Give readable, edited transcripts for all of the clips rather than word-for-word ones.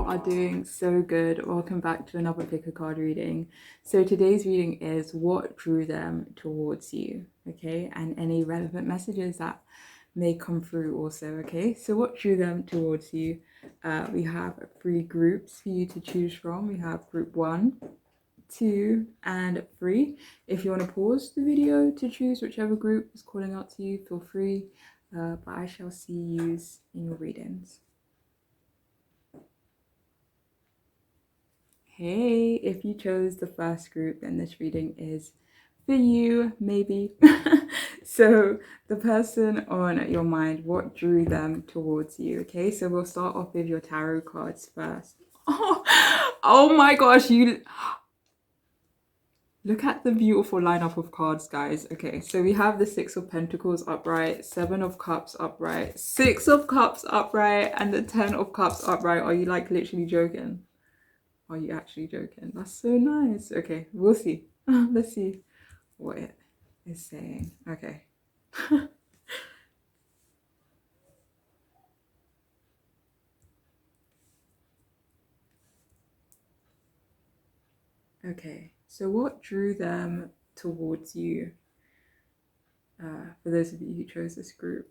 are doing so good. Welcome back to another pick a card reading. So today's reading is what drew them towards you, okay? And any relevant messages that may come through also, okay? So what drew them towards you? We have 3 groups for you to choose from. We have group 1, 2, and 3. If you want to pause the video to choose whichever group is calling out to you, feel free. But I shall see you in your readings. Hey, if you chose the first group, then this reading is for you, maybe. So the person on your mind, what drew them towards you? Okay, so we'll start off with your tarot cards first. Oh my gosh, you look at the beautiful lineup of cards, guys. Okay, so we have the 6 of Pentacles upright, 7 of Cups upright, 6 of Cups upright, and the 10 of Cups upright. Are you like literally joking? Are you actually joking? That's so nice. Okay, we'll see. Let's see what it is saying. Okay. Okay, so what drew them towards you? For those of you who chose this group.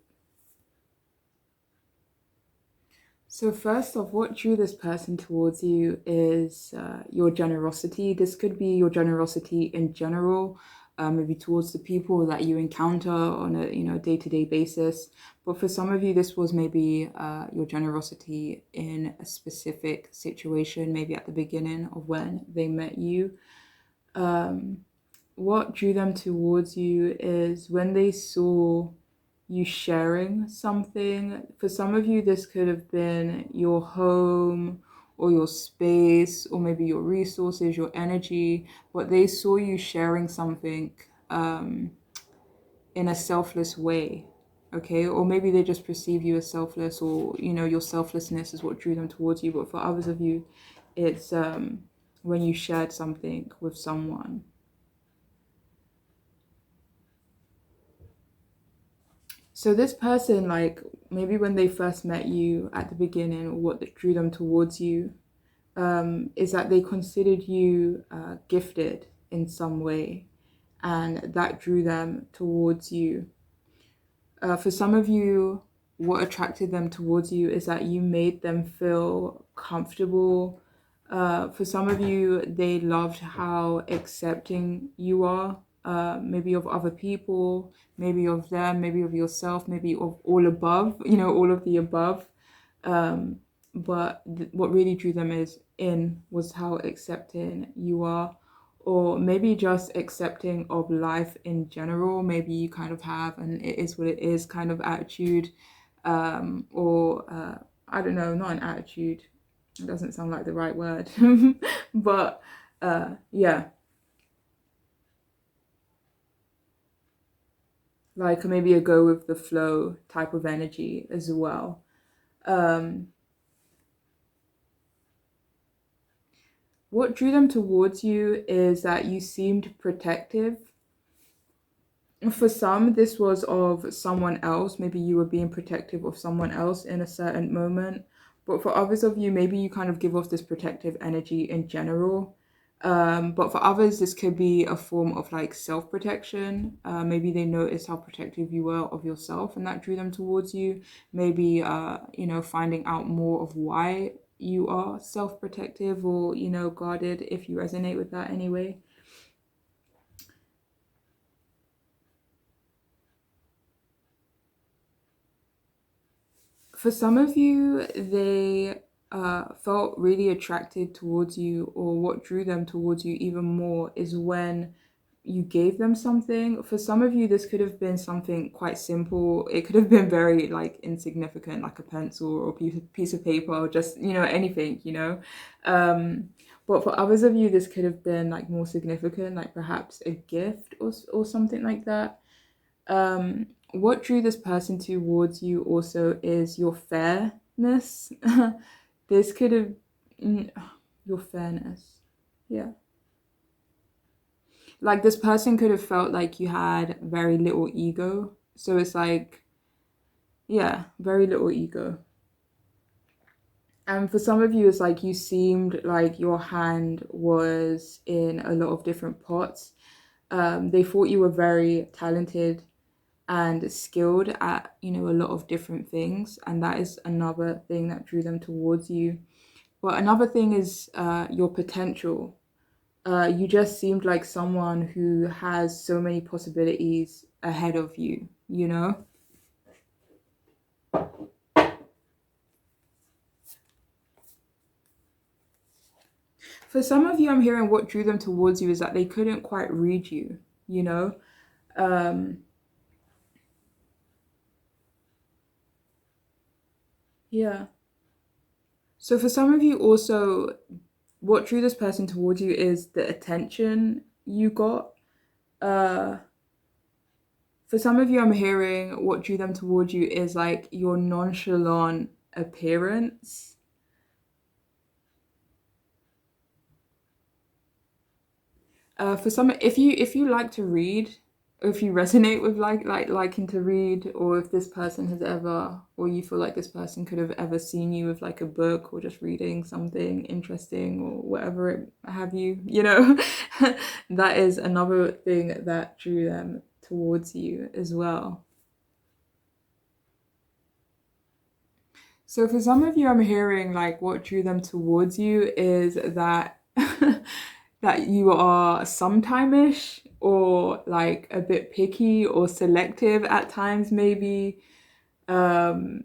So first off, what drew this person towards you is your generosity. This could be your generosity in general, maybe towards the people that you encounter on a day-to-day basis. But for some of you, this was maybe your generosity in a specific situation, maybe at the beginning of when they met you. What drew them towards you is when they saw you sharing something. For some of you, this could have been your home or your space or maybe your resources, your energy, but they saw you sharing something in a selfless way, okay? Or maybe they just perceive you as selfless, or your selflessness is what drew them towards you. But for others of you, it's when you shared something with someone. So this person, like maybe when they first met you at the beginning, or what drew them towards you, is that they considered you gifted in some way, and that drew them towards you. For some of you, what attracted them towards you is that you made them feel comfortable. For some of you, they loved how accepting you are. Maybe of other people, maybe of them, maybe of yourself, maybe of all above, all of the above. But what really drew them was how accepting you are, or maybe just accepting of life in general. Maybe you kind of have an it is what it is kind of attitude, or I don't know, not an attitude. It doesn't sound like the right word, but yeah. Like maybe a go with the flow type of energy as well. What drew them towards you is that you seemed protective. For some, this was of someone else. Maybe you were being protective of someone else in a certain moment. But for others of you, maybe you kind of give off this protective energy in general. But for others, this could be a form of like self-protection. Maybe they noticed how protective you were of yourself, and that drew them towards you. Maybe, finding out more of why you are self-protective or, guarded, if you resonate with that anyway. For some of you, they felt really attracted towards you, or what drew them towards you even more is when you gave them something. For some of you, this could have been something quite simple. It could have been very like insignificant, like a pencil or a piece of paper, or just, anything, But for others of you, this could have been like more significant, like perhaps a gift or something like that. What drew this person towards you also is your fairness. This could have your fairness. Yeah. Like this person could have felt like you had very little ego. So it's like, yeah, very little ego. And for some of you, it's like you seemed like your hand was in a lot of different pots. They thought you were very talented and skilled at, a lot of different things. And that is another thing that drew them towards you. But another thing is your potential. You just seemed like someone who has so many possibilities ahead of you, you know? For some of you, I'm hearing what drew them towards you is that they couldn't quite read you, you know? Um, yeah. So for some of you also, what drew this person towards you is the attention you got. Uh, for some of you, I'm hearing what drew them towards you is like your nonchalant appearance. For some, if you like to read, or if you resonate with liking to read, or if this person has ever, or you feel like this person could have ever seen you with like a book or just reading something interesting or whatever it have you, that is another thing that drew them towards you as well. So for some of you, I'm hearing like what drew them towards you is that that you are sometime-ish or like a bit picky or selective at times maybe. Um,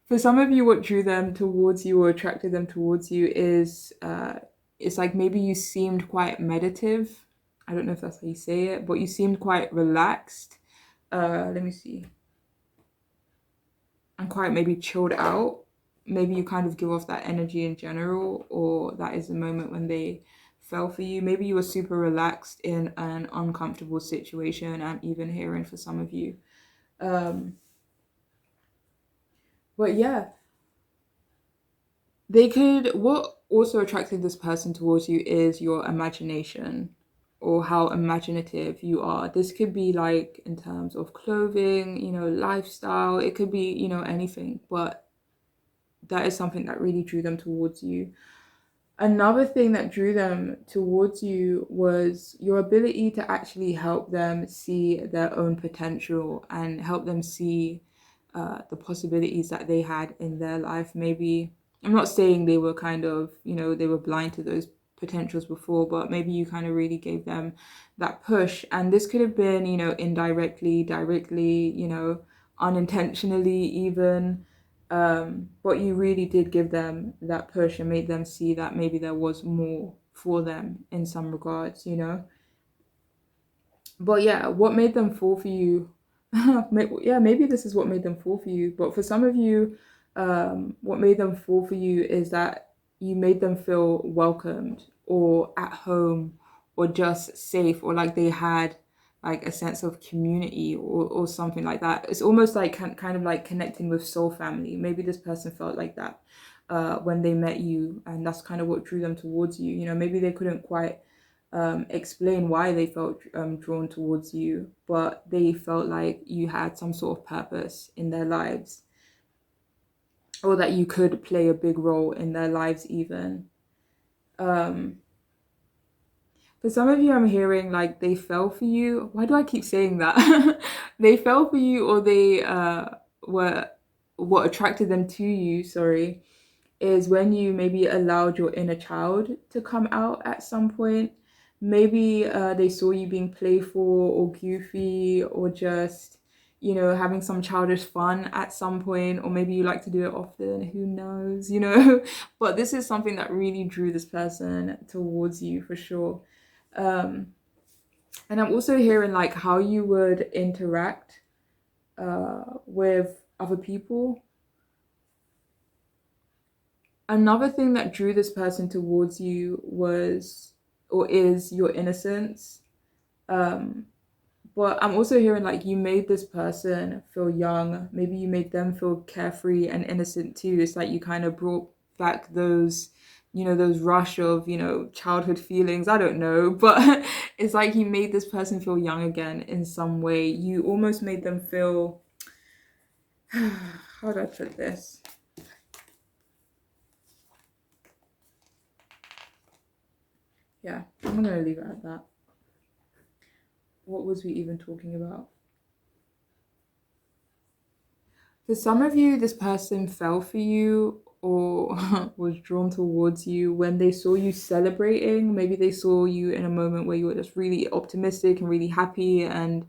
for some of you, what drew them towards you or attracted them towards you is it's like maybe you seemed quite meditative. I don't know if that's how you say it, but you seemed quite relaxed. Let me see. And quite maybe chilled out. Maybe you kind of give off that energy in general, or that is the moment when they fell for you. Maybe you were super relaxed in an uncomfortable situation. I'm even hearing for some of you. Um, but yeah, what also attracted this person towards you is your imagination or how imaginative you are. This could be like in terms of clothing, lifestyle. It could be, anything, but that is something that really drew them towards you. Another thing that drew them towards you was your ability to actually help them see their own potential and help them see the possibilities that they had in their life. Maybe, I'm not saying they were kind of, they were blind to those potentials before, but maybe you kind of really gave them that push. And this could have been, indirectly, directly, unintentionally even. But you really did give them that push and made them see that maybe there was more for them in some regards. But yeah, what made them fall for you? Yeah, maybe this is what made them fall for you. But for some of you, what made them fall for you is that you made them feel welcomed or at home or just safe or like they had like a sense of community or something like that. It's almost like kind of like connecting with soul family. Maybe this person felt like that when they met you, and that's kind of what drew them towards you. Maybe they couldn't quite explain why they felt drawn towards you, but they felt like you had some sort of purpose in their lives, or that you could play a big role in their lives even. Um, for some of you, I'm hearing like they fell for you. Why do I keep saying that? They fell for you, or they were what attracted them to you, sorry, is when you maybe allowed your inner child to come out at some point. Maybe they saw you being playful or goofy or just, having some childish fun at some point, or maybe you like to do it often, who knows. But this is something that really drew this person towards you for sure. Um, and I'm also hearing like how you would interact with other people. Another thing that drew this person towards you was or is your innocence. Um, but I'm also hearing like you made this person feel young. Maybe you made them feel carefree and innocent too. It's like you kind of brought back those rush of, childhood feelings. I don't know, but it's like you made this person feel young again in some way. You almost made them feel, how do I put this? Yeah, I'm gonna leave it at that. What was we even talking about? For some of you, this person fell for you or was drawn towards you when they saw you celebrating. Maybe they saw you in a moment where you were just really optimistic and really happy, and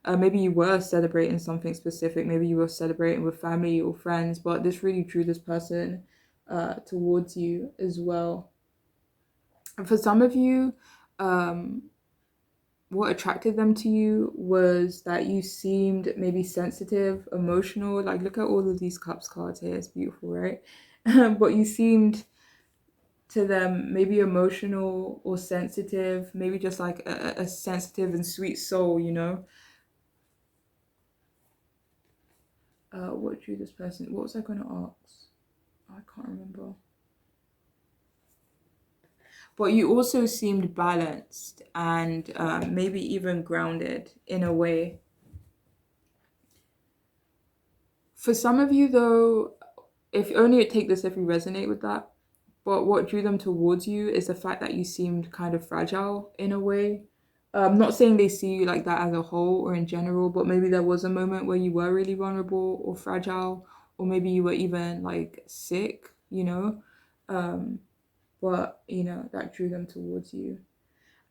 maybe you were celebrating something specific. Maybe you were celebrating with family or friends, but this really drew this person towards you as well. And for some of you, um, what attracted them to you was that you seemed maybe sensitive, emotional. Like, look at all of these cups cards here. It's beautiful, right? But you seemed to them maybe emotional or sensitive, maybe just like a sensitive and sweet soul, you know? What drew this person? What was I going to ask? I can't remember. But you also seemed balanced and maybe even grounded in a way. For some of you, though, if only take this if you resonate with that. But what drew them towards you is the fact that you seemed kind of fragile in a way. I'm not saying they see you like that as a whole or in general, but maybe there was a moment where you were really vulnerable or fragile, or maybe you were even like sick, you know. Um, but you know that drew them towards you.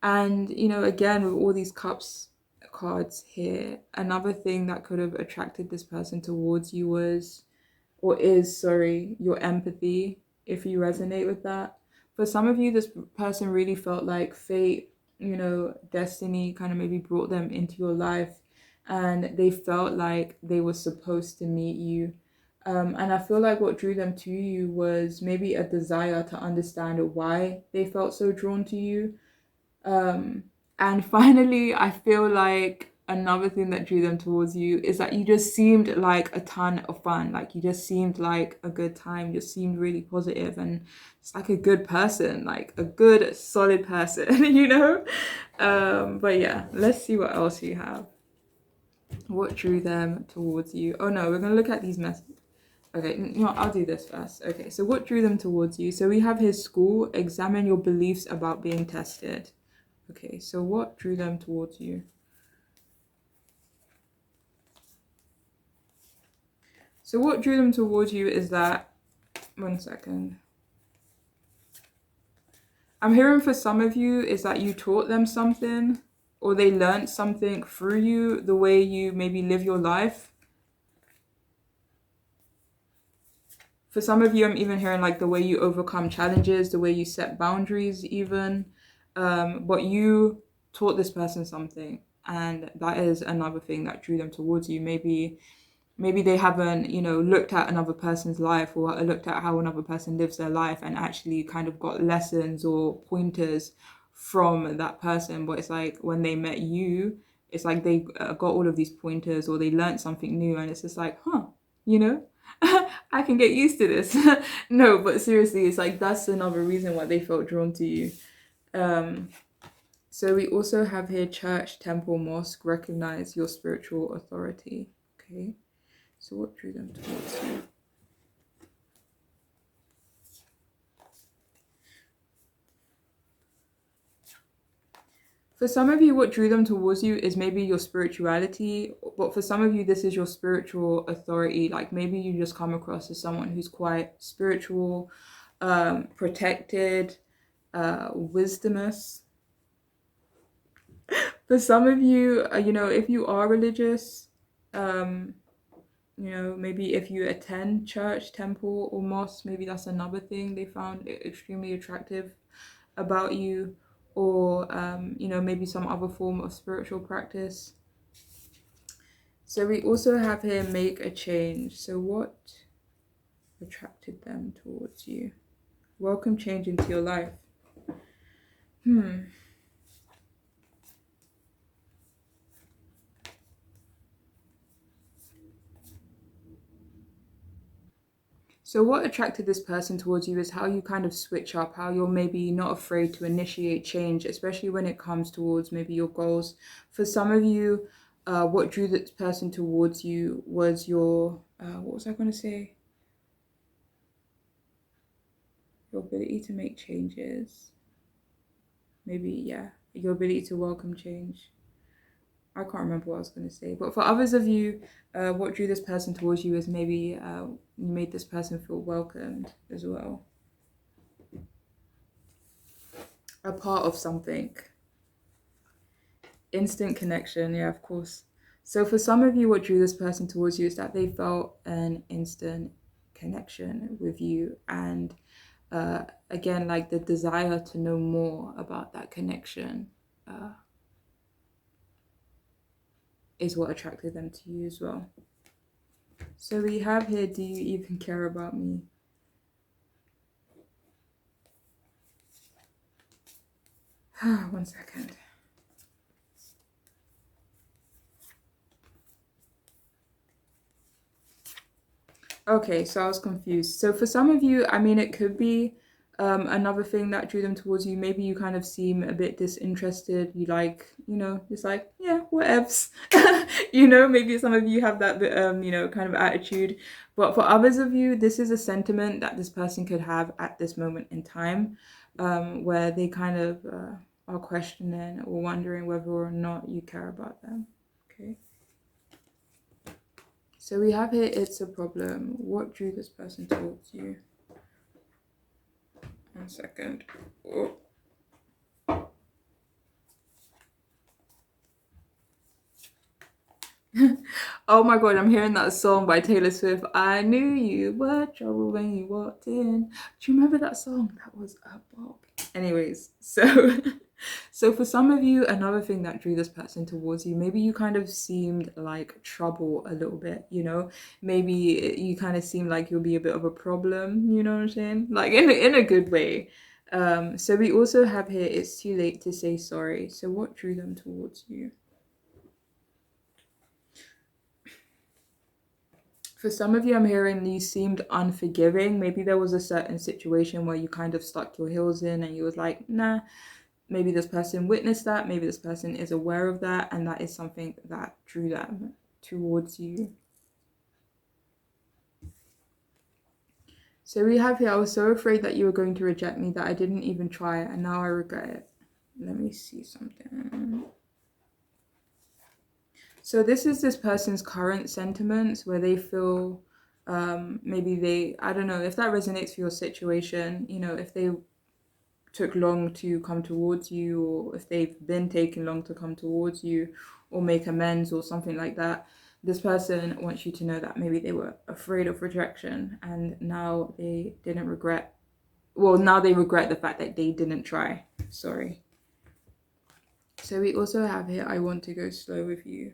And you know, again, with all these cups cards here, another thing that could have attracted this person towards you was or is, sorry, your empathy, if you resonate with that. For some of you, this person really felt like fate, you know, destiny kind of maybe brought them into your life and they felt like they were supposed to meet you. And I feel like what drew them to you was maybe a desire to understand why they felt so drawn to you. um, and finally, I feel like another thing that drew them towards you is that you just seemed like a ton of fun. Like you just seemed like a good time. You just seemed really positive and it's like a good person, like a good, solid person, you know? But yeah, let's see what else you have. What drew them towards you? Oh no, we're gonna look at these messages. Okay, you know, I'll do this first. Okay, so what drew them towards you? So we have his school, examine your beliefs about being tested. Okay, so what drew them towards you? So what drew them towards you is that, one second. I'm hearing for some of you is that you taught them something or they learned something through you, the way you maybe live your life. For some of you, I'm even hearing like the way you overcome challenges, the way you set boundaries even. But you taught this person something and that is another thing that drew them towards you. Maybe they haven't, you know, looked at another person's life or looked at how another person lives their life and actually kind of got lessons or pointers from that person. But it's like when they met you, it's like they got all of these pointers or they learned something new and it's just like, huh, you know, I can get used to this. No, but seriously, it's like that's another reason why they felt drawn to you. Um, so we also have here church, temple, mosque, recognize your spiritual authority. Okay. So what drew them towards you? For some of you, what drew them towards you is maybe your spirituality, but for some of you, this is your spiritual authority. Like maybe you just come across as someone who's quite spiritual, protected, wisdomous. For some of you, you know, if you are religious, um, you know, maybe if you attend church, temple, or mosque, maybe that's another thing they found extremely attractive about you, or you know, maybe some other form of spiritual practice. So we also have here make a change. So what attracted them towards you? Welcome change into your life. So what attracted this person towards you is how you kind of switch up, how you're maybe not afraid to initiate change, especially when it comes towards maybe your goals. For some of you, what drew this person towards you was your, what was I going to say? Your ability to make changes. maybe, yeah, your ability to welcome change. I can't remember what I was going to say. But for others of you, what drew this person towards you is maybe you made this person feel welcomed as well. A part of something. Instant connection, yeah, of course. So for some of you, what drew this person towards you is that they felt an instant connection with you. And again, like the desire to know more about that connection is what attracted them to you as well. So we have here, do you even care about me? One second. Okay, so I was confused. So for some of you, I mean, it could be another thing that drew them towards you. Maybe you kind of seem a bit disinterested. You like, it's like, yeah, whatevs. Maybe some of you have that bit, kind of attitude. But for others of you, this is a sentiment that this person could have at this moment in time, where they kind of are questioning or wondering whether or not you care about them. Okay. So we have here, it's a problem. What drew this person towards you? 1 second. Oh. Oh my god, I'm hearing that song by Taylor Swift. I knew you were trouble when you walked in. Do you remember that song? That was a bop. Anyways, so for some of you, another thing that drew this person towards you, maybe you kind of seemed like trouble a little bit, maybe you kind of seemed like you'll be a bit of a problem, you know what I'm saying? Like in a good way. So we also have here, it's too late to say sorry. So what drew them towards you? For some of you, I'm hearing you seemed unforgiving. Maybe there was a certain situation where you kind of stuck your heels in and you was like, nah. Maybe this person witnessed that. Maybe this person is aware of that. And that is something that drew them towards you. So we have here, I was so afraid that you were going to reject me that I didn't even try it. And now I regret it. Let me see something. So this is this person's current sentiments where they feel maybe I don't know if that resonates for your situation, if they took long to come towards you, or if they've been taking long to come towards you or make amends or something like that. This person wants you to know that maybe they were afraid of rejection and now they regret the fact that they didn't try. Sorry. So we also have here, I want to go slow with you.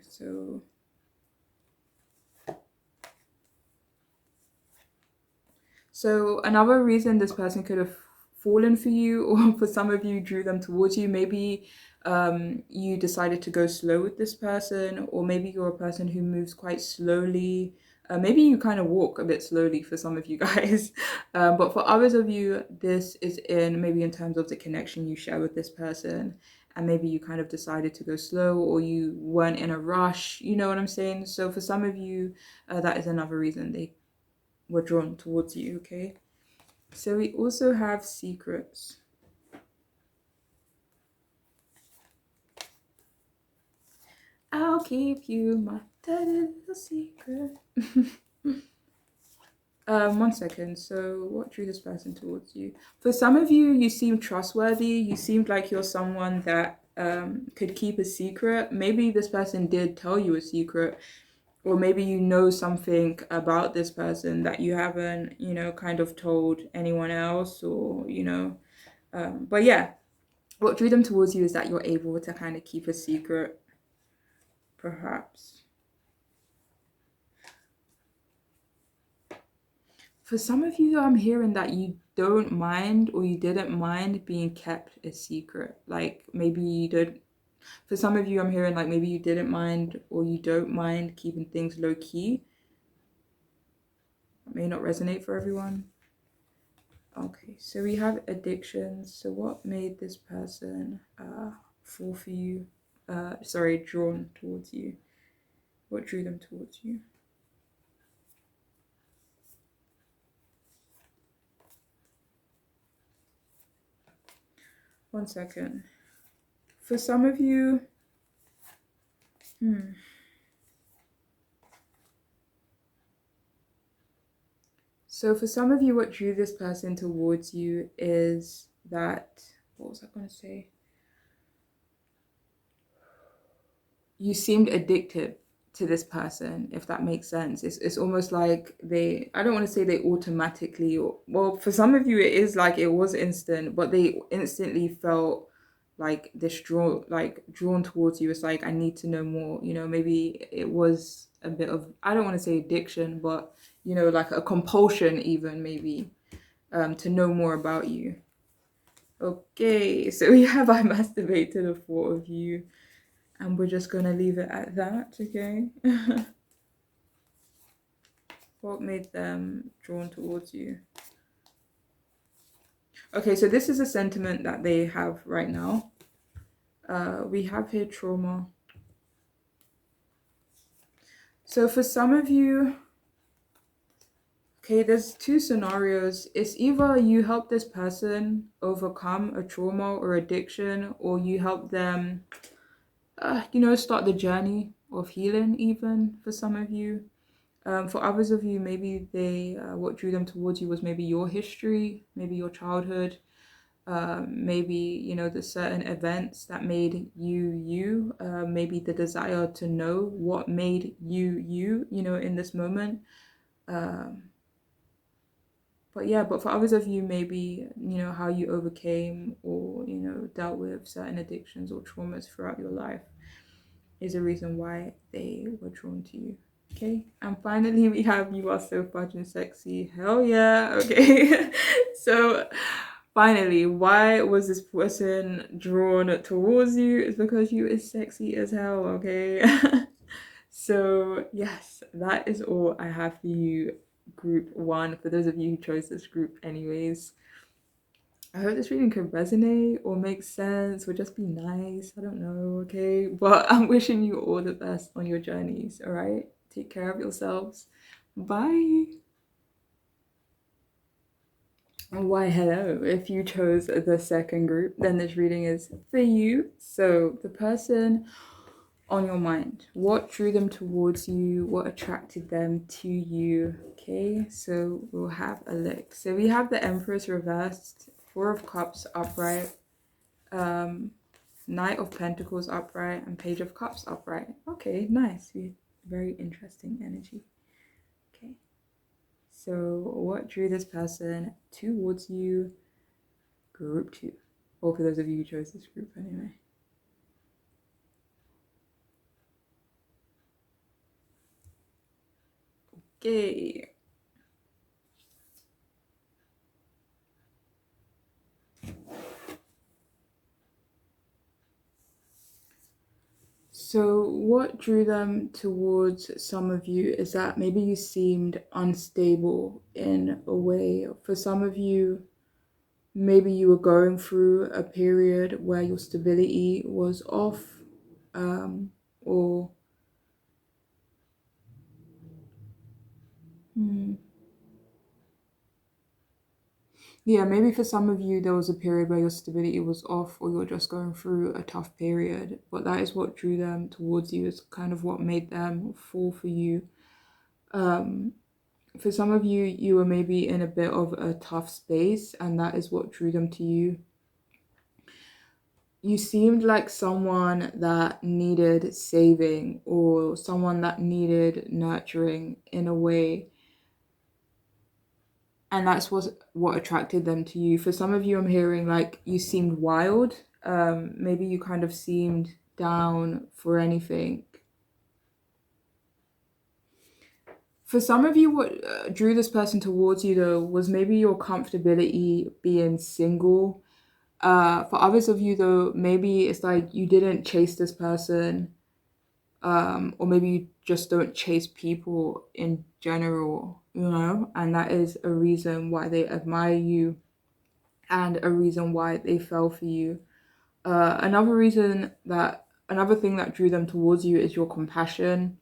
So another reason this person could have fallen for you, or for some of you drew them towards you, maybe you decided to go slow with this person, or maybe you're a person who moves quite slowly. Maybe you kind of walk a bit slowly for some of you guys. But for others of you, this is maybe in terms of the connection you share with this person. And maybe you kind of decided to go slow, or you weren't in a rush. You know what I'm saying? So for some of you, that is another reason they were drawn towards you, okay? So we also have secrets. I'll keep you my dirty little secret. 1 second. So what drew this person towards you? For some of you, you seem trustworthy. You seemed like you're someone that could keep a secret. Maybe this person did tell you a secret, or maybe you know something about this person that you haven't, kind of told anyone else, or, but yeah, what drew them towards you is that you're able to kind of keep a secret, perhaps. For some of you, I'm hearing that you don't mind, or you didn't mind being kept a secret. Like maybe you don't. For some of you, I'm hearing like maybe you didn't mind, or you don't mind keeping things low key. It may not resonate for everyone. Okay, so we have addictions. So what made this person fall for you? Drawn towards you. What drew them towards you? 1 second. For some of you, so for some of you, what drew this person towards you is that, what was I going to say? You seemed addicted to this person, if that makes sense. It's almost like they, I don't want to say they automatically, or, well, for some of you it is like it was instant, but they instantly felt like this drawn towards you. It's like, I need to know more, you know. Maybe it was a bit of, I don't want to say addiction, but you know, like a compulsion even, maybe, to know more about you. Okay, so we have I masturbate to the thought of you, and we're just gonna leave it at that, okay? What made them drawn towards you? Okay, so this is a sentiment that they have right now. We have here trauma. So for some of you, okay, there's two scenarios. It's either you help this person overcome a trauma or addiction, or you help them, you know, start the journey of healing, even for some of you. For others of you, maybe they, what drew them towards you was maybe your history, maybe your childhood, maybe, you know, the certain events that made you you, maybe the desire to know what made you you, you know, in this moment. But yeah, but for others of you, maybe, you know, how you overcame or, you know, dealt with certain addictions or traumas throughout your life is a reason why they were drawn to you. Okay, and finally we have you are so fudging sexy. Hell yeah. Okay. So finally, why was this person drawn towards you? It's because you is sexy as hell. Okay. So yes, that is all I have for you, group one, for those of you who chose this group anyways. I hope this reading could resonate or make sense or just be nice. I don't know, okay? But I'm wishing you all the best on your journeys, all right? Take care of yourselves. Bye. And why, hello. If you chose the second group, then this reading is for you. So, the person on your mind, what drew them towards you? What attracted them to you? Okay, so we'll have a look. So, we have the Empress reversed, Four of Cups upright, Knight of Pentacles upright, and Page of Cups upright. Okay, nice. Very interesting energy. Okay. So what drew this person towards you? Group two. Or for those of you who chose this group anyway. Okay. So what drew them towards some of you is that maybe you seemed unstable in a way. For some of you, maybe you were going through a period where your stability was off, or yeah, maybe for some of you there was a period where your stability was off, or you're just going through a tough period, but that is what drew them towards you. It's kind of what made them fall for you. For some of you, you were maybe in a bit of a tough space, and that is what drew them to you. You seemed like someone that needed saving, or someone that needed nurturing in a way. And that's what attracted them to you. For some of you, I'm hearing like you seemed wild. Maybe you kind of seemed down for anything. For some of you, what drew this person towards you though was maybe your comfortability being single. For others of you though, maybe it's like you didn't chase this person, or maybe you just don't chase people in general, you know, and that is a reason why they admire you and a reason why they fell for you. Another thing that drew them towards you is your compassion.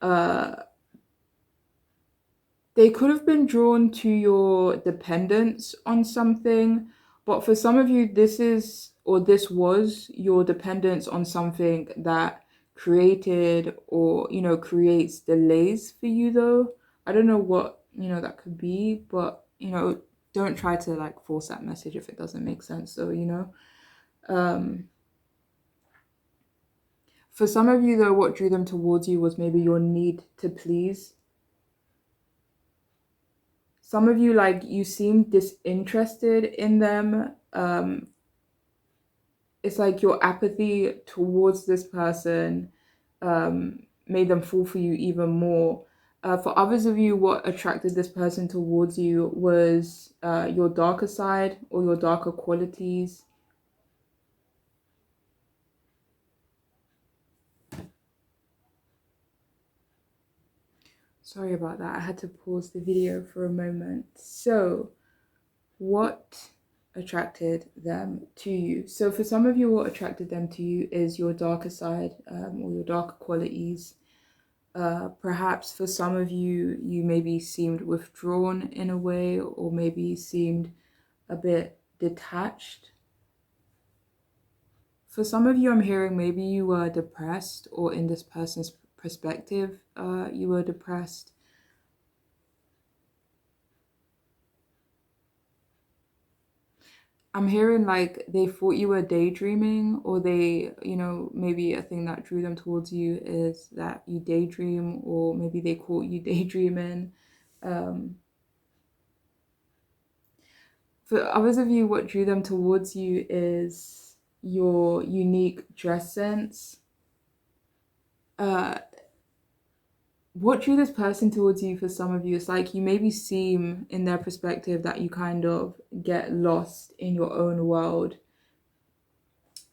They could have been drawn to your dependence on something, but for some of you, this is or this was your dependence on something that created or, creates delays for you though. I don't know what, that could be, but, don't try to like force that message if it doesn't make sense. So, um, for some of you though, what drew them towards you was maybe your need to please. Some of you, like, you seem disinterested in them. It's like your apathy towards this person made them fall for you even more. For others of you, what attracted this person towards you was your darker side or your darker qualities. Sorry about that. I had to pause the video for a moment. So, what attracted them to you? So, for some of you, what attracted them to you is your darker side or your darker qualities. Perhaps for some of you, you maybe seemed withdrawn in a way, or maybe seemed a bit detached. For some of you, I'm hearing maybe you were depressed, or in this person's perspective, you were depressed. I'm hearing like they thought you were daydreaming, or they, maybe a thing that drew them towards you is that you daydream, or maybe they caught you daydreaming. For others of you, what drew them towards you is your unique dress sense. What drew this person towards you for some of you is like you maybe seem in their perspective that you kind of get lost in your own world.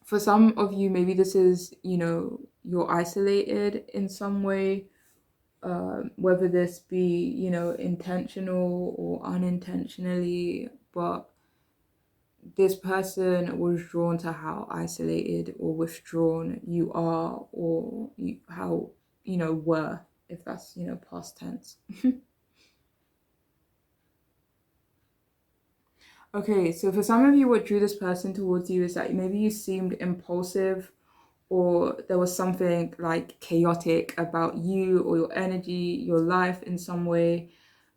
For some of you, maybe this is, you're isolated in some way, whether this be, intentional or unintentionally, but this person was drawn to how isolated or withdrawn you are, or how, were, if that's, past tense. Okay, so for some of you, what drew this person towards you is that maybe you seemed impulsive, or there was something like chaotic about you or your energy, your life in some way.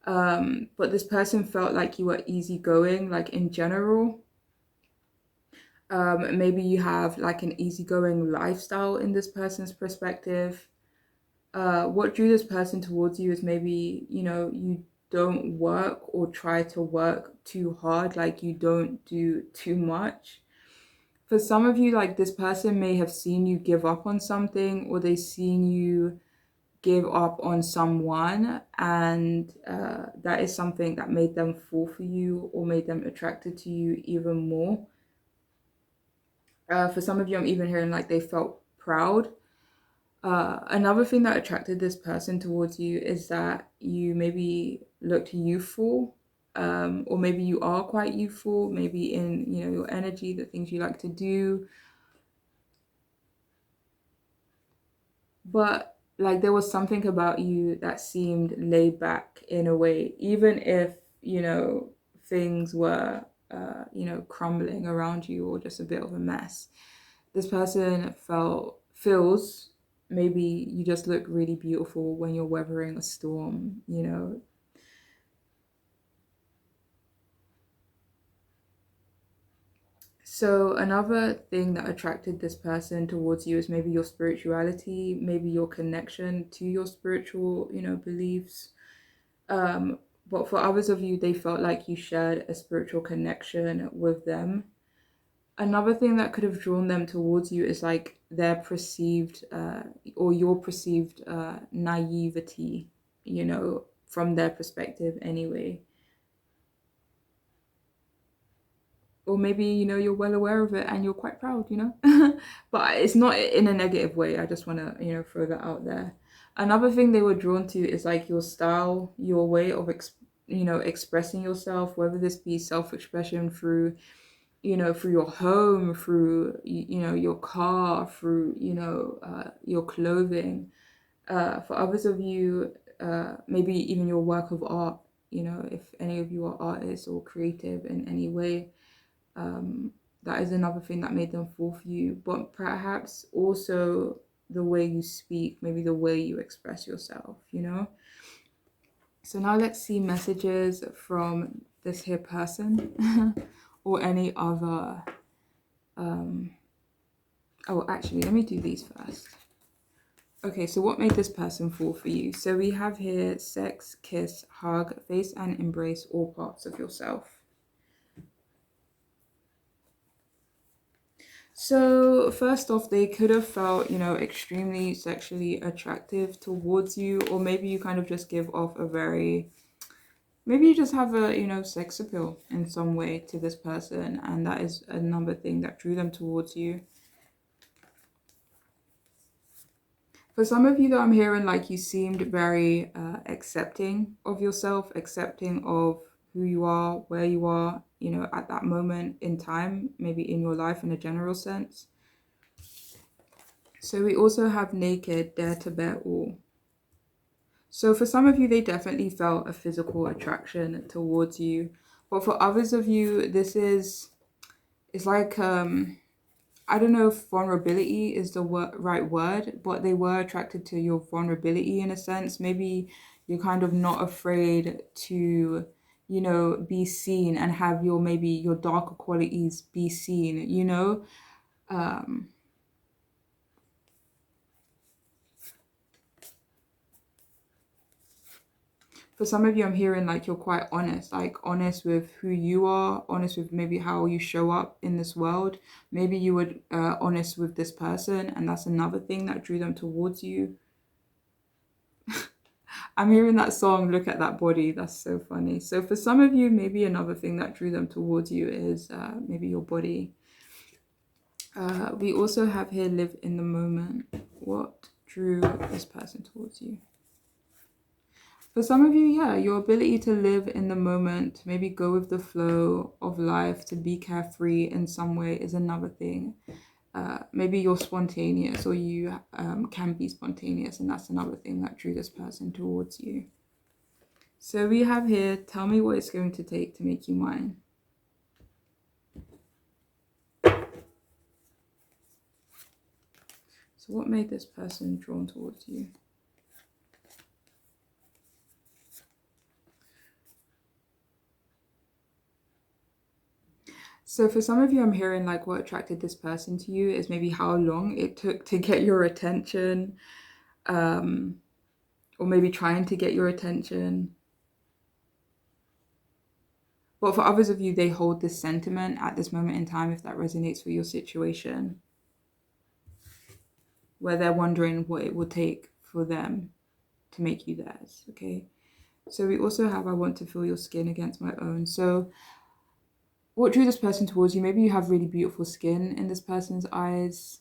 But this person felt like you were easygoing, like in general. Maybe you have like an easygoing lifestyle in this person's perspective. What drew this person towards you is maybe, you don't work or try to work too hard, like you don't do too much. For some of you, like this person may have seen you give up on something, or they seen you give up on someone, and that is something that made them fall for you or made them attracted to you even more. For some of you, I'm even hearing like they felt proud. Another thing that attracted this person towards you is that you maybe looked youthful, or maybe you are quite youthful, maybe in, your energy, the things you like to do. But like there was something about you that seemed laid back in a way, even if, things were, crumbling around you or just a bit of a mess. This person feels maybe you just look really beautiful when you're weathering a storm. So another thing that attracted this person towards you is maybe your spirituality, maybe your connection to your spiritual, beliefs. But for others of you, they felt like you shared a spiritual connection with them. Another thing that could have drawn them towards you is like their perceived or your perceived naivety, from their perspective anyway. Or maybe, you're well aware of it and you're quite proud. But it's not in a negative way. I just want to, throw that out there. Another thing they were drawn to is like your style, your way of, expressing yourself, whether this be self-expression through, through your home, through, your car, through, your clothing. For others of you, maybe even your work of art, if any of you are artists or creative in any way. that is another thing that made them fall for you. But perhaps also the way you speak, maybe the way you express yourself, you know? So now let's see messages from this here person or any other. Oh, actually, let me do these first. Okay, so what made this person fall for you? So we have here sex, kiss, hug, face and embrace all parts of yourself. So first off, they could have felt, you know, extremely sexually attractive towards you, or maybe you kind of just give off a very, maybe you just have a, you know, sex appeal in some way to this person, and that is another thing that drew them towards you. For some of you that I'm hearing, like you seemed very accepting of yourself, accepting of who you are, where you are, you know, at that moment in time, maybe in your life in a general sense. So we also have naked, dare to bear all. So for some of you, they definitely felt a physical attraction towards you. But for others of you, this is, it's like, I don't know if vulnerability is the right word, but they were attracted to your vulnerability in a sense. Maybe you're kind of not afraid to, you know, be seen and have your, maybe your darker qualities be seen, you know? For some of you, I'm hearing like you're quite honest, like honest with who you are, honest with maybe how you show up in this world. Maybe you would honest with this person, and that's another thing that drew them towards you. I'm hearing that song, Look at That Body. That's so funny. So for some of you, maybe another thing that drew them towards you is maybe your body. We also have here, live in the moment. What drew this person towards you? For some of you, yeah, your ability to live in the moment, maybe go with the flow of life, to be carefree in some way is another thing. Maybe you're spontaneous, or you can be spontaneous, and that's another thing that drew this person towards you. So we have here, tell me what it's going to take to make you mine. So what made this person drawn towards you? So for some of you, I'm hearing like what attracted this person to you is maybe how long it took to get your attention, or maybe trying to get your attention. But for others of you, they hold this sentiment at this moment in time, if that resonates with your situation, where they're wondering what it will take for them to make you theirs, okay? So we also have, I want to feel your skin against my own. So what drew this person towards you? Maybe you have really beautiful skin in this person's eyes.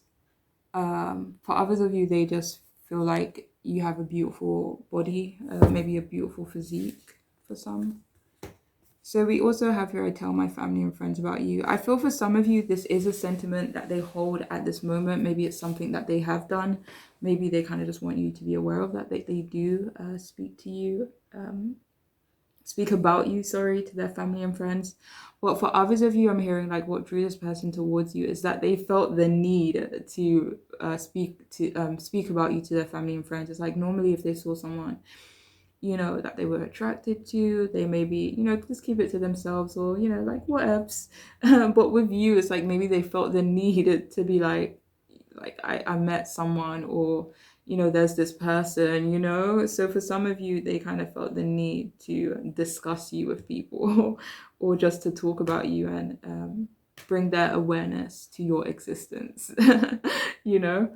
For others of you, they just feel like you have a beautiful body, maybe a beautiful physique for some. So we also have here, I tell my family and friends about you. I feel for some of you, this is a sentiment that they hold at this moment. Maybe it's something that they have done. Maybe they kind of just want you to be aware of that, they do speak to you, speak about you, sorry, to their family and friends. But for others of you, I'm hearing like what drew this person towards you is that they felt the need to speak about you to their family and friends. It's like normally if they saw someone, you know, that they were attracted to, they maybe, you know, just keep it to themselves, or, you know, like whatevs. But with you, it's like maybe they felt the need to be like I met someone, or, you know, there's this person, you know. So for some of you, they kind of felt the need to discuss you with people or just to talk about you and bring their awareness to your existence, you know.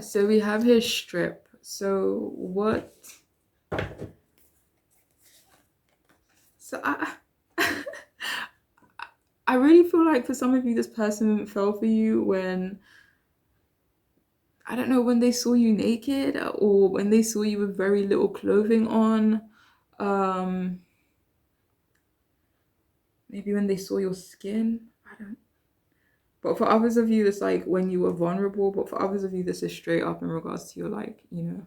So we have his strip. So what? So I really feel like for some of you, this person fell for you when, I don't know, when they saw you naked, or when they saw you with very little clothing on. Maybe when they saw your skin. But for others of you, it's like when you were vulnerable. But for others of you, this is straight up in regards to your, like, you know,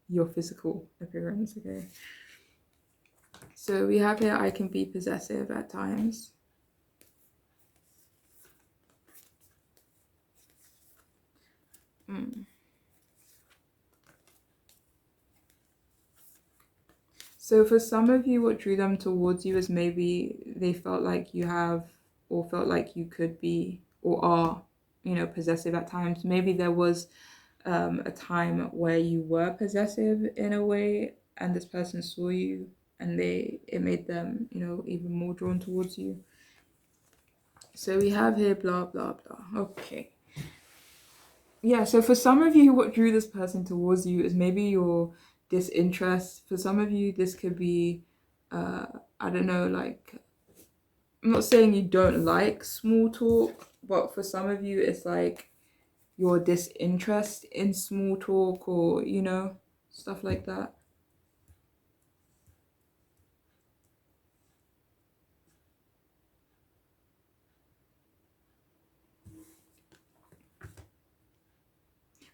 your physical appearance, okay? So we have here, I can be possessive at times. Mm. So for some of you, what drew them towards you is maybe they felt like you have, or felt like you could be, or are, possessive at times. Maybe there was a time where you were possessive in a way, and this person saw you, and it made them, even more drawn towards you. So we have here blah blah blah. Okay. Yeah, so for some of you, what drew this person towards you is maybe your disinterest. For some of you, this could be, I don't know, like, I'm not saying you don't like small talk, but for some of you, it's like your disinterest in small talk, or, stuff like that.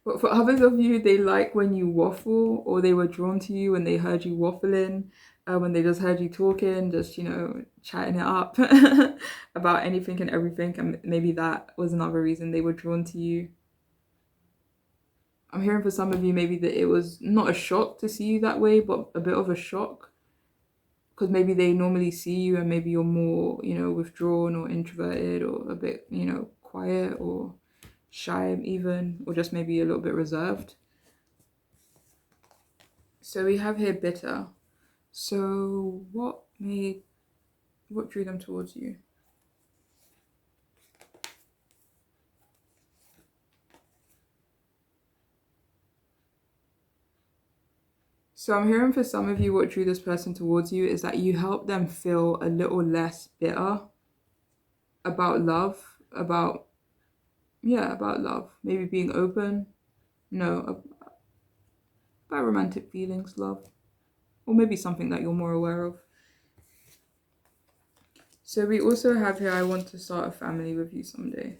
But for others of you, they like when you waffle, or they were drawn to you when they heard you waffling, when they just heard you talking, just, chatting it up about anything and everything. And maybe that was another reason they were drawn to you. I'm hearing for some of you maybe that it was not a shock to see you that way, but a bit of a shock. Because maybe they normally see you and maybe you're more, withdrawn or introverted, or a bit, quiet or shy even, or just maybe a little bit reserved. So we have here bitter. So what drew them towards you? So I'm hearing for some of you, what drew this person towards you is that you helped them feel a little less bitter about love, about love, maybe being open, no, about romantic feelings, love, or maybe something that you're more aware of. So we also have here, I want to start a family with you someday.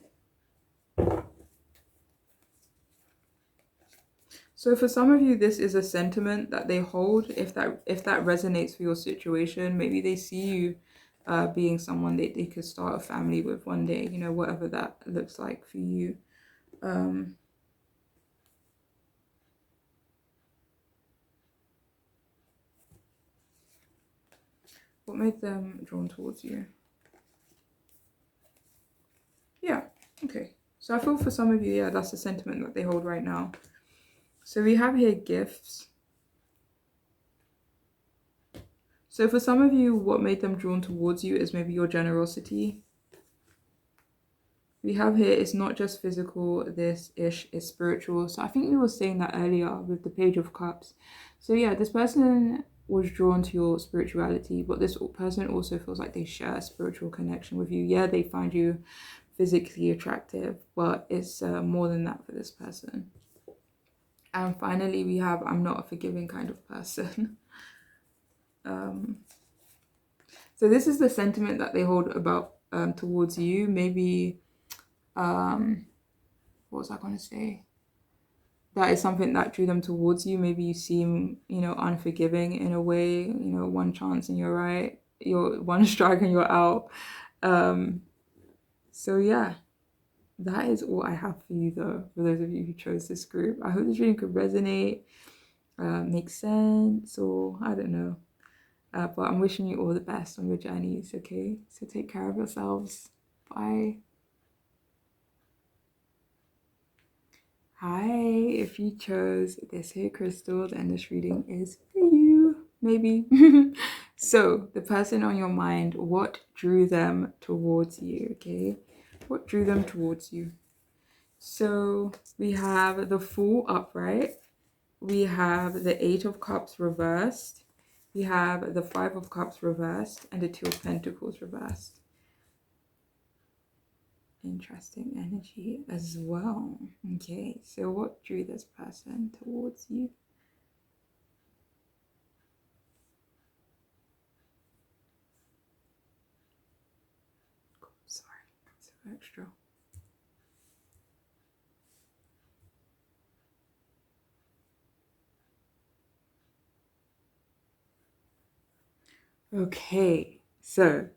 So for some of you, this is a sentiment that they hold. If that resonates for your situation, maybe they see you being someone that they could start a family with one day, whatever that looks like for you. What made them drawn towards you? Yeah, okay. So I feel for some of you, yeah, that's the sentiment that they hold right now. So we have here gifts. So for some of you, what made them drawn towards you is maybe your generosity. We have here, it's not just physical, this ish is spiritual. So I think we were saying that earlier with the Page of Cups. So yeah, this person was drawn to your spirituality, but this person also feels like they share a spiritual connection with you. Yeah, they find you physically attractive, but it's more than that for this person. And finally, we have, I'm not a forgiving kind of person. So this is the sentiment that they hold about towards you. Maybe, what was I going to say? That is something that drew them towards you. Maybe you seem, unforgiving in a way. One chance and you're right. You're one strike and you're out. So yeah, that is all I have for you though. For those of you who chose this group, I hope this reading could resonate, make sense, or I don't know. But I'm wishing you all the best on your journeys. Okay, so take care of yourselves. Bye. Hi, if you chose this here crystal, then this reading is for you, maybe. So, the person on your mind, what drew them towards you, okay? What drew them towards you? So, we have the Fool upright, we have the Eight of Cups reversed, we have the Five of Cups reversed, and the Two of Pentacles reversed. Interesting energy as well. Okay, so what drew this person towards you? Sorry, so extra. Okay, so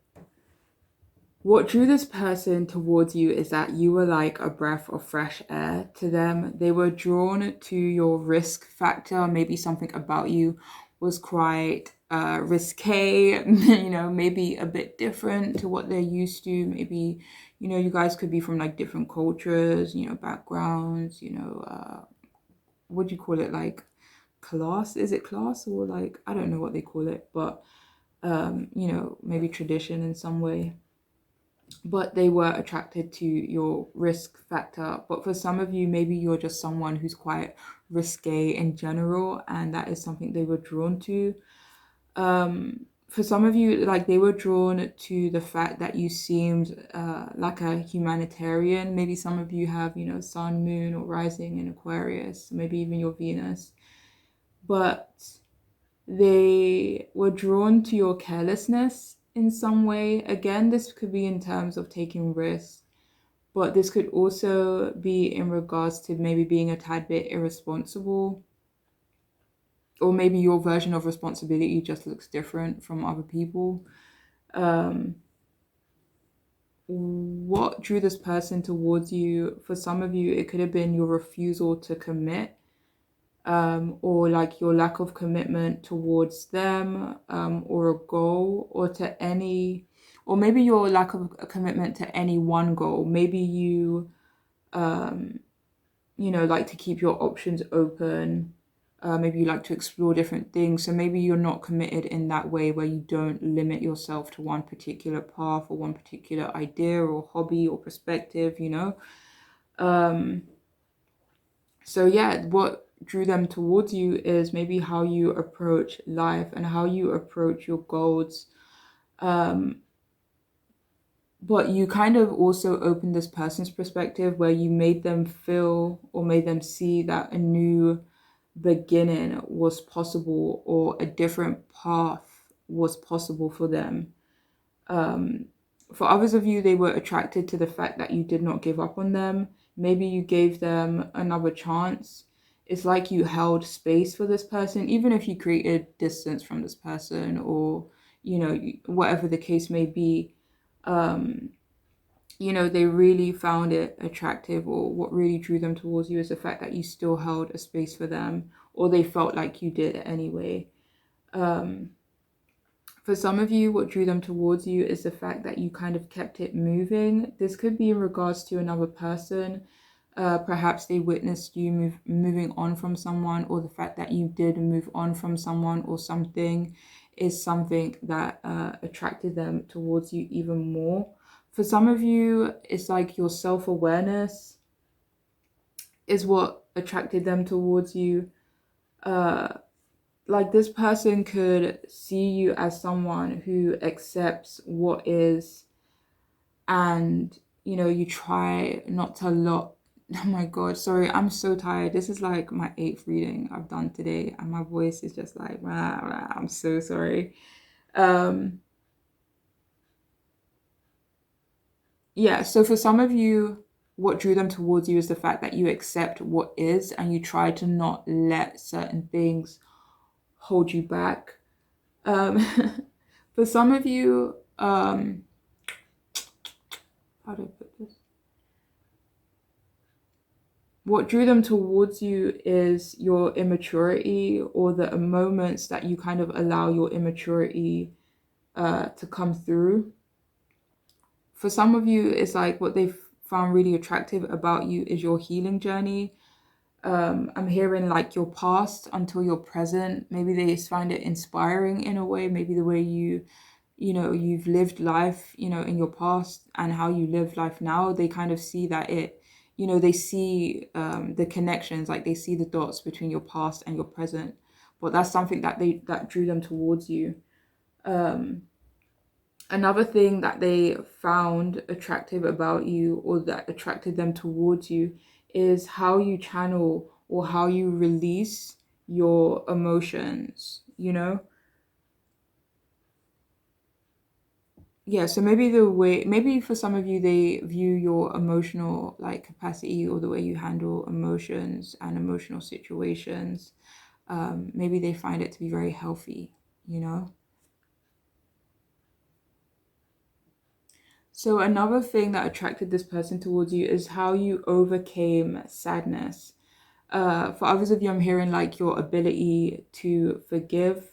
What drew this person towards you is that you were like a breath of fresh air to them. They were drawn to your risk factor. Maybe something about you was quite risque, maybe a bit different to what they're used to. Maybe, you guys could be from like different cultures, backgrounds, what do you call it? Like class? Is it class or like, I don't know what they call it, but, maybe tradition in some way. But they were attracted to your risk factor. But for some of you, maybe you're just someone who's quite risque in general, and that is something they were drawn to. For some of you, like they were drawn to the fact that you seemed like a humanitarian. Maybe some of you have, sun, moon, or rising in Aquarius, maybe even your Venus. But they were drawn to your carelessness in some way. Again, this could be in terms of taking risks, but this could also be in regards to maybe being a tad bit irresponsible, or maybe your version of responsibility just looks different from other people. What drew this person towards you? For some of you, it could have been your refusal to commit, or like your lack of commitment towards them, or a goal, or to any, or maybe your lack of a commitment to any one goal. Maybe you, like to keep your options open. Maybe you like to explore different things. So maybe you're not committed in that way where you don't limit yourself to one particular path or one particular idea or hobby or perspective, So yeah, what drew them towards you is maybe how you approach life and how you approach your goals. But you kind of also opened this person's perspective where you made them feel or made them see that a new beginning was possible, or a different path was possible for them. For others of you, they were attracted to the fact that you did not give up on them. Maybe you gave them another chance. It's like you held space for this person, even if you created distance from this person, or, whatever the case may be. They really found it attractive, or what really drew them towards you is the fact that you still held a space for them, or they felt like you did anyway. For some of you, what drew them towards you is the fact that you kind of kept it moving. This could be in regards to another person. Perhaps they witnessed you moving on from someone, or the fact that you did move on from someone or something is something that attracted them towards you even more. For some of you, it's like your self-awareness is what attracted them towards you. Like this person could see you as someone who accepts what is, and you try not to lot. Oh my god, sorry, I'm so tired. This is like my 8th reading I've done today, and my voice is just like rah, rah. I'm so sorry. Yeah, so for some of you, what drew them towards you is the fact that you accept what is, and you try to not let certain things hold you back. For some of you, how do I put this? What drew them towards you is your immaturity, or the moments that you kind of allow your immaturity to come through. For some of you, it's like what they've found really attractive about you is your healing journey. I'm hearing like your past until your present. Maybe they find it inspiring in a way. Maybe the way you've lived life, in your past, and how you live life now, they kind of see that they see the connections, like they see the dots between your past and your present. But that's something that drew them towards you. Another thing that they found attractive about you, or that attracted them towards you, is how you channel or how you release your emotions, Yeah, so maybe for some of you, they view your emotional like capacity, or the way you handle emotions and emotional situations. Maybe they find it to be very healthy, So another thing that attracted this person towards you is how you overcame sadness. For others of you, I'm hearing like your ability to forgive.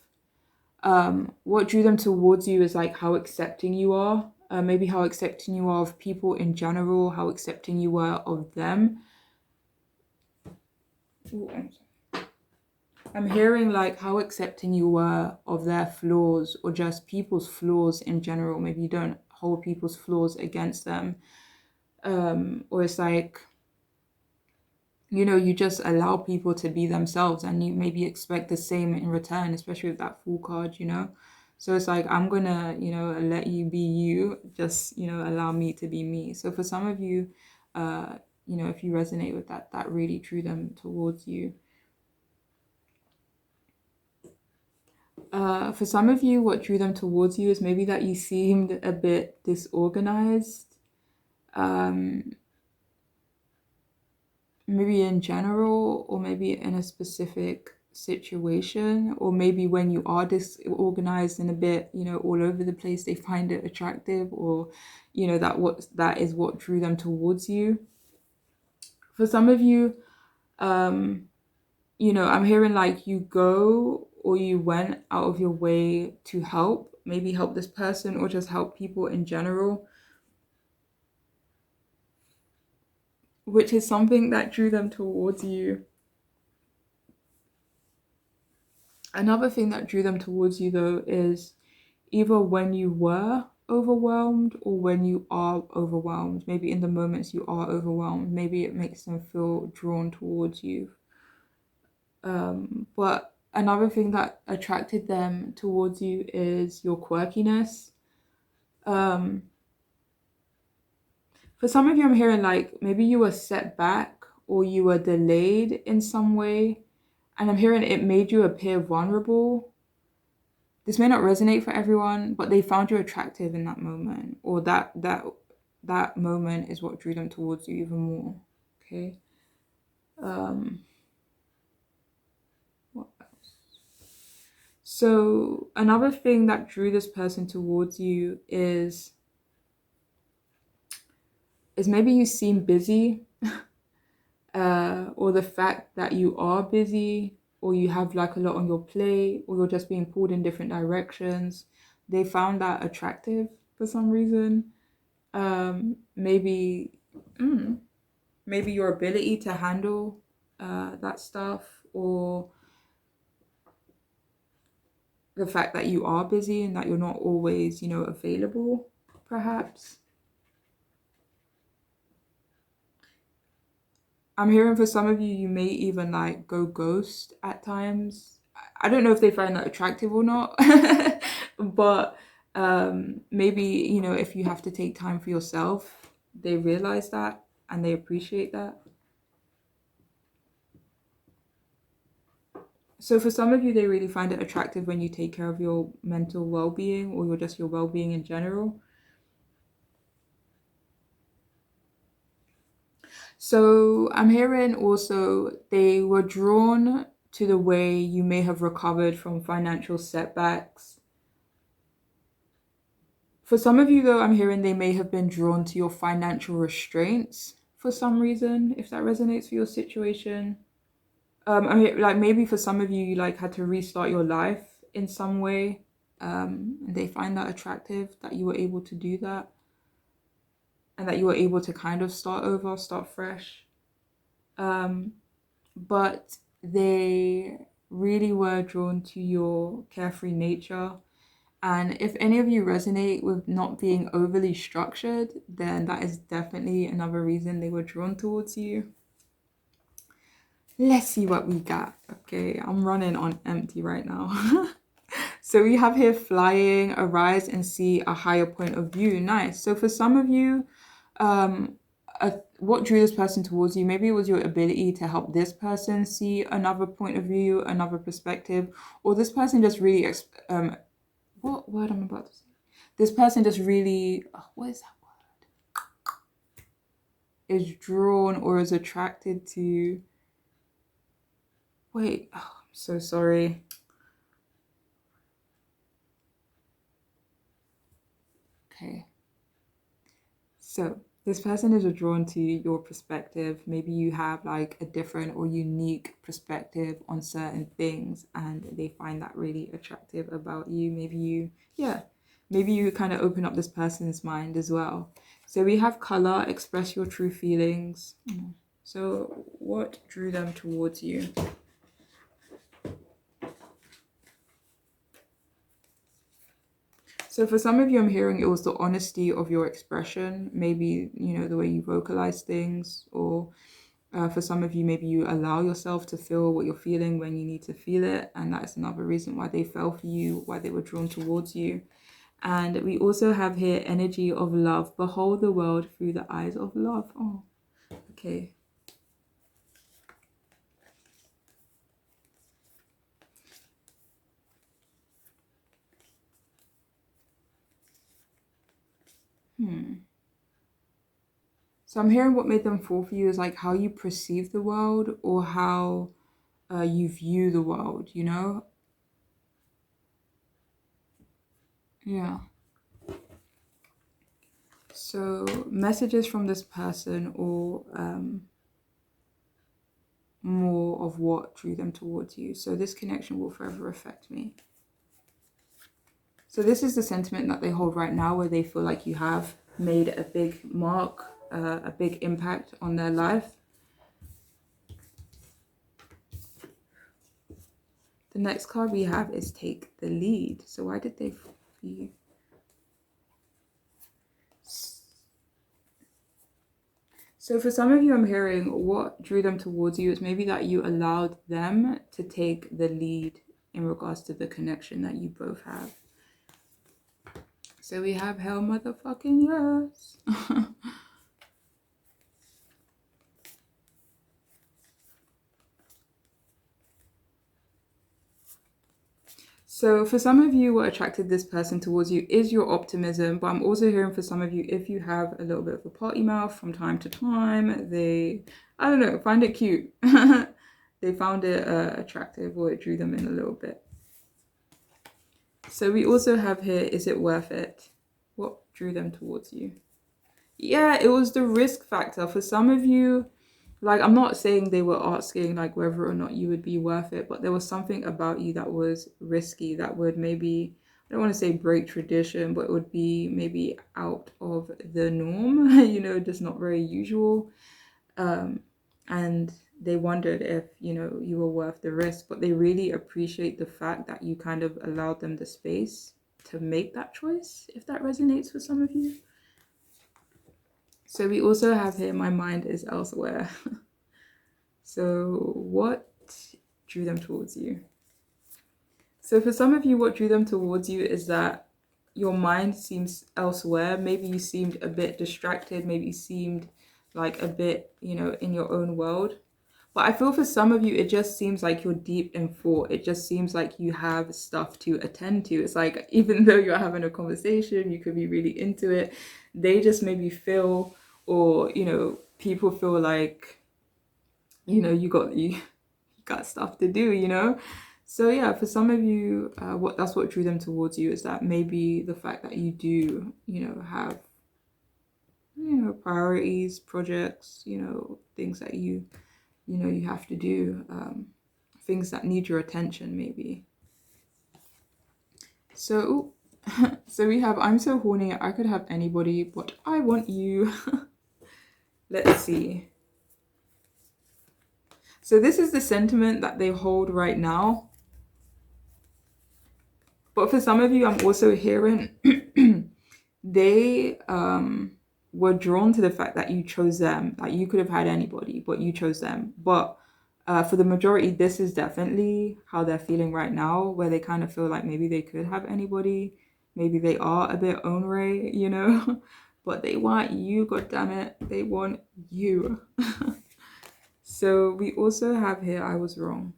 What drew them towards you is like how accepting you are. Maybe how accepting you are of people in general, how accepting you were of them. Ooh, I'm hearing like how accepting you were of their flaws or just people's flaws in general. Maybe you don't hold people's flaws against them. Or it's like, you just allow people to be themselves and you maybe expect the same in return, especially with that Fool card. So it's like, I'm gonna, let you be you, just, allow me to be me. So for some of you, if you resonate with that, that really drew them towards you. For some of you, what drew them towards you is maybe that you seemed a bit disorganized. Maybe in general, or maybe in a specific situation, or maybe when you are disorganized and a bit, all over the place, they find it attractive, or that is what drew them towards you. For some of you, I'm hearing like you go or you went out of your way to help, maybe help this person or just help people in general, which is something that drew them towards you. Another thing that drew them towards you, though, is either when you were overwhelmed or when you are overwhelmed. Maybe in the moments you are overwhelmed, maybe it makes them feel drawn towards you. But another thing that attracted them towards you is your quirkiness. For some of you, I'm hearing like maybe you were set back or you were delayed in some way. And I'm hearing it made you appear vulnerable. This may not resonate for everyone, but they found you attractive in that moment, or that moment is what drew them towards you even more. Okay. What else? So another thing that drew this person towards you is maybe you seem busy, or the fact that you are busy, or you have like a lot on your plate, or you're just being pulled in different directions. They found that attractive for some reason. Maybe your ability to handle that stuff, or the fact that you are busy and that you're not always, available, perhaps. I'm hearing for some of you, you may even like go ghost at times. I don't know if they find that attractive or not, but maybe, if you have to take time for yourself, they realize that and they appreciate that. So for some of you, they really find it attractive when you take care of your mental well-being or your well-being in general. So I'm hearing also they were drawn to the way you may have recovered from financial setbacks. For some of you, though, I'm hearing they may have been drawn to your financial restraints for some reason, if that resonates for your situation. I mean, like maybe for some of you, you like had to restart your life in some way, and they find that attractive that you were able to do that, and that you were able to kind of start over, start fresh. But they really were drawn to your carefree nature. And if any of you resonate with not being overly structured, then that is definitely another reason they were drawn towards you. Let's see what we got. Okay, I'm running on empty right now. So we have here flying, arise and see a higher point of view. Nice. So for some of you, what drew this person towards you, maybe it was your ability to help this person see another point of view, another perspective, or this person just really, what word I'm about to say? This person just really, what is that word? Is drawn or is attracted to, wait, I'm so sorry. Okay. So this person is drawn to your perspective. Maybe you have like a different or unique perspective on certain things and they find that really attractive about you. Maybe you kind of open up this person's mind as well. So we have color, express your true feelings. So what drew them towards you? So for some of you, I'm hearing it was the honesty of your expression, maybe, the way you vocalize things, or for some of you, maybe you allow yourself to feel what you're feeling when you need to feel it. And that's another reason why they fell for you, why they were drawn towards you. And we also have here energy of love. Behold the world through the eyes of love. Oh, okay. So I'm hearing what made them fall for you is like how you perceive the world or how you view the world, Yeah. So messages from this person or more of what drew them towards you. So this connection will forever affect me. So this is the sentiment that they hold right now where they feel like you have made a big mark, a big impact on their life. The next card we have is take the lead. So why did they fall for you? So for some of you, I'm hearing what drew them towards you is maybe that you allowed them to take the lead in regards to the connection that you both have. So we have hell motherfucking yes. So for some of you, what attracted this person towards you is your optimism. But I'm also hearing for some of you, if you have a little bit of a potty mouth from time to time, they, I don't know, find it cute. They found it attractive or it drew them in a little bit. So we also have here, is it worth it? What drew them towards you? Yeah, it was the risk factor. For some of you, like, I'm not saying they were asking like whether or not you would be worth it, but there was something about you that was risky that would maybe, I don't want to say break tradition, but it would be maybe out of the norm, just not very usual. And they wondered if, you were worth the risk, but they really appreciate the fact that you kind of allowed them the space to make that choice, if that resonates with some of you. So we also have here, my mind is elsewhere. So what drew them towards you? So for some of you, what drew them towards you is that your mind seems elsewhere. Maybe you seemed a bit distracted. Maybe you seemed like a bit, in your own world. But I feel for some of you, it just seems like you're deep in thought. It just seems like you have stuff to attend to. It's like, even though you're having a conversation, you could be really into it. They just maybe feel, or, people feel like, you got stuff to do. So yeah, for some of you, that's what drew them towards you, is that maybe the fact that you do, have, priorities, projects, things that you have to do, things that need your attention maybe. So so we have, I'm so horny, I could have anybody, but I want you. Let's see. So this is the sentiment that they hold right now. But for some of you, I'm also hearing they were drawn to the fact that you chose them. Like, you could have had anybody, but you chose them. But for the majority, this is definitely how they're feeling right now, where they kind of feel like maybe they could have anybody. Maybe they are a bit ornery, but they want you, goddammit. They want you. So we also have here, I was wrong.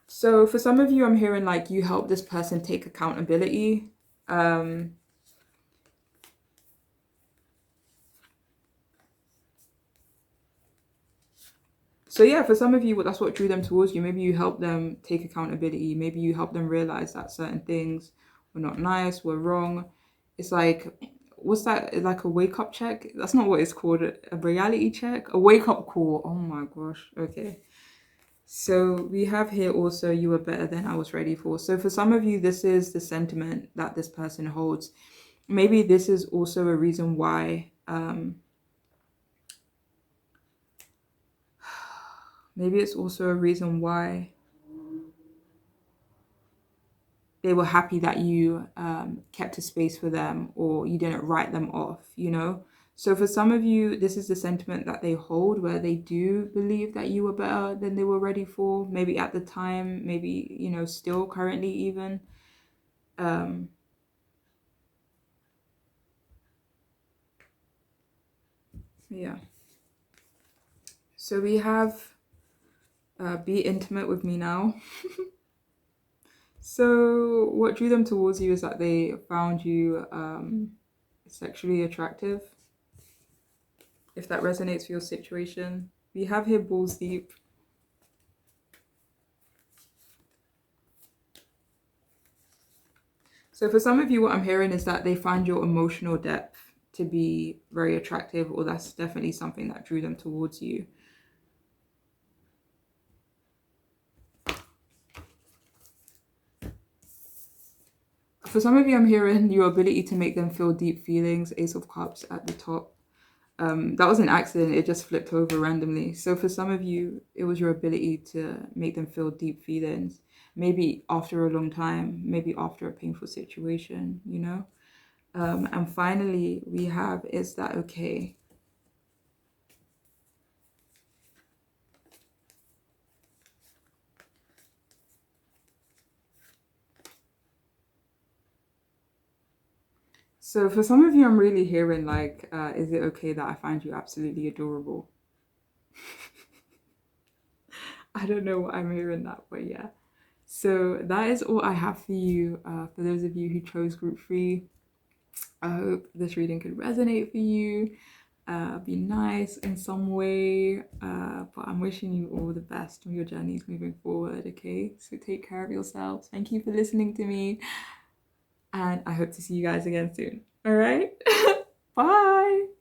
So for some of you, I'm hearing like you help this person take accountability. So yeah, for some of you, that's what drew them towards you. Maybe you help them take accountability. Maybe you help them realize that certain things were not nice, were wrong. It's like, what's that? Like a wake up check? That's not what it's called. A reality check? A wake up call. Oh my gosh. Okay. So we have here also, you were better than I was ready for. So for some of you, this is the sentiment that this person holds. Maybe this is also a reason why. Maybe it's also a reason why they were happy that you kept a space for them, or you didn't write them off, you know? So for some of you, this is the sentiment that they hold, where they do believe that you were better than they were ready for, maybe at the time, maybe, you know, still currently even. Yeah. So we have be intimate with me now. So what drew them towards you is that they found you sexually attractive. If that resonates for your situation. We have here balls deep. So for some of you, what I'm hearing is that they find your emotional depth to be very attractive, or that's definitely something that drew them towards you. For some of you, I'm hearing your ability to make them feel deep feelings, Ace of Cups at the top. That was an accident, it just flipped over randomly. So for some of you, it was your ability to make them feel deep feelings, maybe after a long time, maybe after a painful situation, you know? And finally, we have, is that okay? So for some of you, I'm really hearing like, is it okay that I find you absolutely adorable? I don't know what I'm hearing that, but yeah. So that is all I have for you. For those of you who chose group 3, I hope this reading could resonate for you, be nice in some way. But I'm wishing you all the best on your journeys moving forward, okay? So take care of yourselves. Thank you for listening to me. And I hope to see you guys again soon. All right? Bye.